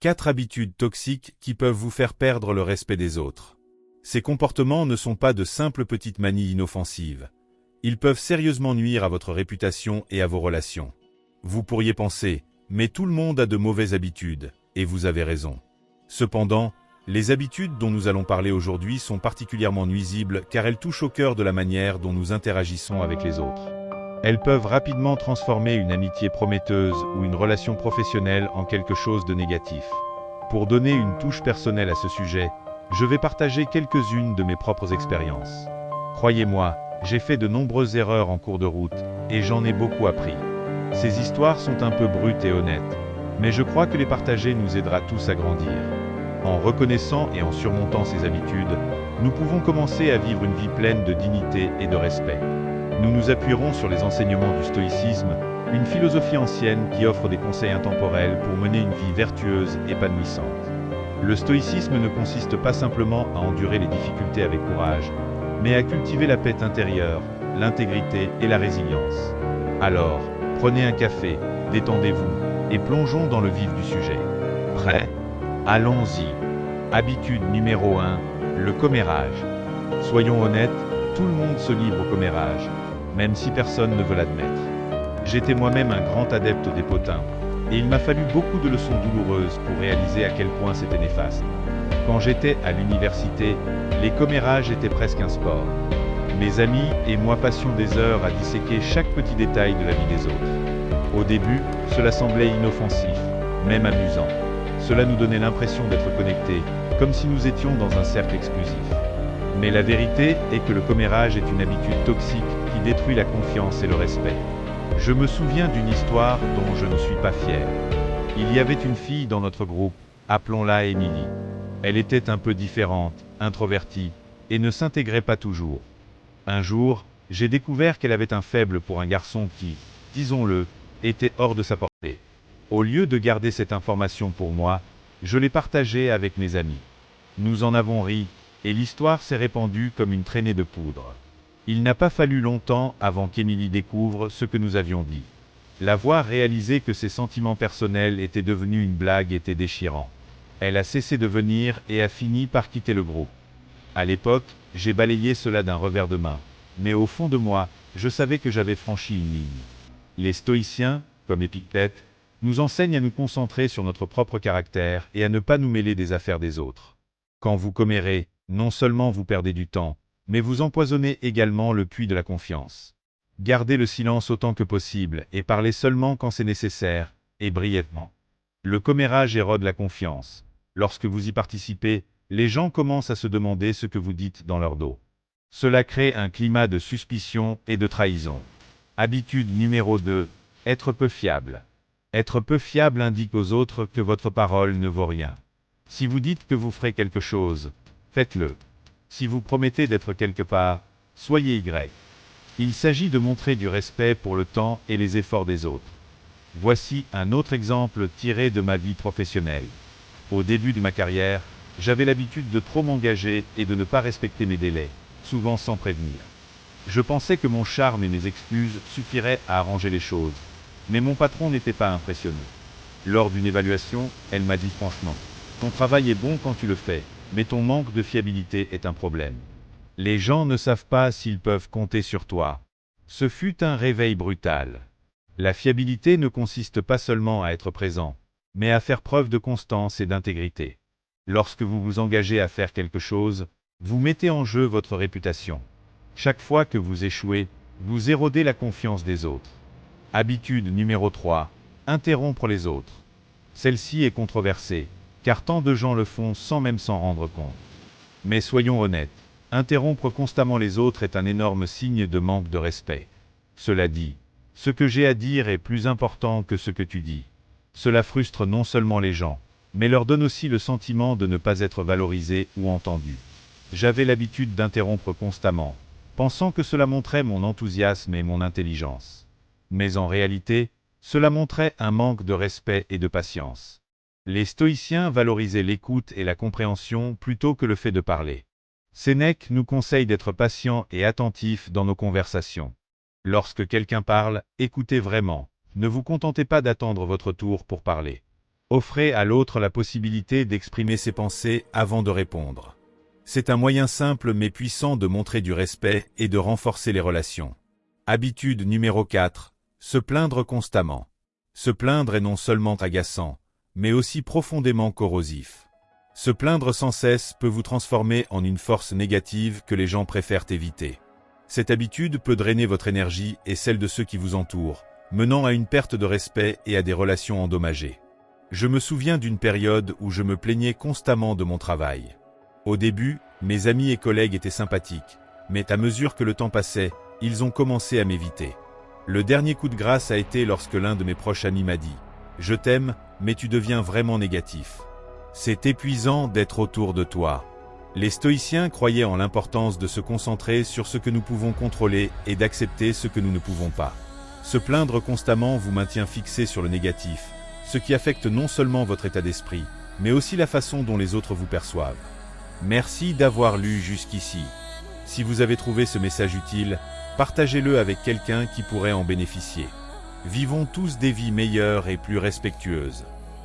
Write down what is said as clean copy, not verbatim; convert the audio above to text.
4 habitudes toxiques qui peuvent vous faire perdre le respect des autres. Ces comportements ne sont pas de simples petites manies inoffensives. Ils peuvent sérieusement nuire à votre réputation et à vos relations. Vous pourriez penser, mais tout le monde a de mauvaises habitudes, et vous avez raison. Cependant, les habitudes dont nous allons parler aujourd'hui sont particulièrement nuisibles car elles touchent au cœur de la manière dont nous interagissons avec les autres. Elles peuvent rapidement transformer une amitié prometteuse ou une relation professionnelle en quelque chose de négatif. Pour donner une touche personnelle à ce sujet, je vais partager quelques-unes de mes propres expériences. Croyez-moi, j'ai fait de nombreuses erreurs en cours de route, et j'en ai beaucoup appris. Ces histoires sont un peu brutes et honnêtes, mais je crois que les partager nous aidera tous à grandir. En reconnaissant et en surmontant ces habitudes, nous pouvons commencer à vivre une vie pleine de dignité et de respect. Nous nous appuierons sur les enseignements du stoïcisme, une philosophie ancienne qui offre des conseils intemporels pour mener une vie vertueuse et épanouissante. Le stoïcisme ne consiste pas simplement à endurer les difficultés avec courage, mais à cultiver la paix intérieure, l'intégrité et la résilience. Alors, prenez un café, détendez-vous, et plongeons dans le vif du sujet. Prêt ? Allons-y. Habitude numéro 1, le commérage. Soyons honnêtes, tout le monde se livre au commérage, même si personne ne veut l'admettre. J'étais moi-même un grand adepte des potins, et il m'a fallu beaucoup de leçons douloureuses pour réaliser à quel point c'était néfaste. Quand j'étais à l'université, les commérages étaient presque un sport. Mes amis et moi passions des heures à disséquer chaque petit détail de la vie des autres. Au début, cela semblait inoffensif, même amusant. Cela nous donnait l'impression d'être connectés, comme si nous étions dans un cercle exclusif. Mais la vérité est que le commérage est une habitude toxique qui détruit la confiance et le respect. Je me souviens d'une histoire dont je ne suis pas fier. Il y avait une fille dans notre groupe, appelons-la Émilie. Elle était un peu différente, introvertie, et ne s'intégrait pas toujours. Un jour, j'ai découvert qu'elle avait un faible pour un garçon qui, disons-le, était hors de sa portée. Au lieu de garder cette information pour moi, je l'ai partagée avec mes amis. Nous en avons ri, et l'histoire s'est répandue comme une traînée de poudre. Il n'a pas fallu longtemps avant qu'Émilie découvre ce que nous avions dit. La voir réaliser que ses sentiments personnels étaient devenus une blague était déchirant. Elle a cessé de venir et a fini par quitter le groupe. À l'époque, j'ai balayé cela d'un revers de main. Mais au fond de moi, je savais que j'avais franchi une ligne. Les stoïciens, comme Épictète, nous enseignent à nous concentrer sur notre propre caractère et à ne pas nous mêler des affaires des autres. Quand vous commérez, non seulement vous perdez du temps, mais vous empoisonnez également le puits de la confiance. Gardez le silence autant que possible et parlez seulement quand c'est nécessaire, et brièvement. Le commérage érode la confiance. Lorsque vous y participez, les gens commencent à se demander ce que vous dites dans leur dos. Cela crée un climat de suspicion et de trahison. Habitude numéro 2, être peu fiable. Être peu fiable indique aux autres que votre parole ne vaut rien. Si vous dites que vous ferez quelque chose, faites-le. Si vous promettez d'être quelque part, soyez Y. Il s'agit de montrer du respect pour le temps et les efforts des autres. Voici un autre exemple tiré de ma vie professionnelle. Au début de ma carrière, j'avais l'habitude de trop m'engager et de ne pas respecter mes délais, souvent sans prévenir. Je pensais que mon charme et mes excuses suffiraient à arranger les choses, mais mon patron n'était pas impressionné. Lors d'une évaluation, elle m'a dit franchement, « Ton travail est bon quand tu le fais, mais ton manque de fiabilité est un problème. Les gens ne savent pas s'ils peuvent compter sur toi. » Ce fut un réveil brutal. La fiabilité ne consiste pas seulement à être présent, mais à faire preuve de constance et d'intégrité. Lorsque vous vous engagez à faire quelque chose, vous mettez en jeu votre réputation. Chaque fois que vous échouez, vous érodez la confiance des autres. Habitude numéro 3, interrompre les autres. Celle-ci est controversée, car tant de gens le font sans même s'en rendre compte. Mais soyons honnêtes, interrompre constamment les autres est un énorme signe de manque de respect. Cela dit, ce que j'ai à dire est plus important que ce que tu dis. Cela frustre non seulement les gens, mais leur donne aussi le sentiment de ne pas être valorisés ou entendus. J'avais l'habitude d'interrompre constamment, pensant que cela montrait mon enthousiasme et mon intelligence. Mais en réalité, cela montrait un manque de respect et de patience. Les stoïciens valorisaient l'écoute et la compréhension plutôt que le fait de parler. Sénèque nous conseille d'être patients et attentifs dans nos conversations. Lorsque quelqu'un parle, écoutez vraiment. Ne vous contentez pas d'attendre votre tour pour parler. Offrez à l'autre la possibilité d'exprimer ses pensées avant de répondre. C'est un moyen simple mais puissant de montrer du respect et de renforcer les relations. Habitude numéro 4. Se plaindre constamment. Se plaindre est non seulement agaçant, mais aussi profondément corrosif. Se plaindre sans cesse peut vous transformer en une force négative que les gens préfèrent éviter. Cette habitude peut drainer votre énergie et celle de ceux qui vous entourent, menant à une perte de respect et à des relations endommagées. Je me souviens d'une période où je me plaignais constamment de mon travail. Au début, mes amis et collègues étaient sympathiques, mais à mesure que le temps passait, ils ont commencé à m'éviter. Le dernier coup de grâce a été lorsque l'un de mes proches amis m'a dit « Je t'aime, mais tu deviens vraiment négatif. C'est épuisant d'être autour de toi. » Les stoïciens croyaient en l'importance de se concentrer sur ce que nous pouvons contrôler et d'accepter ce que nous ne pouvons pas. Se plaindre constamment vous maintient fixé sur le négatif, ce qui affecte non seulement votre état d'esprit, mais aussi la façon dont les autres vous perçoivent. Merci d'avoir lu jusqu'ici. Si vous avez trouvé ce message utile, partagez-le avec quelqu'un qui pourrait en bénéficier. Vivons tous des vies meilleures et plus respectueuses.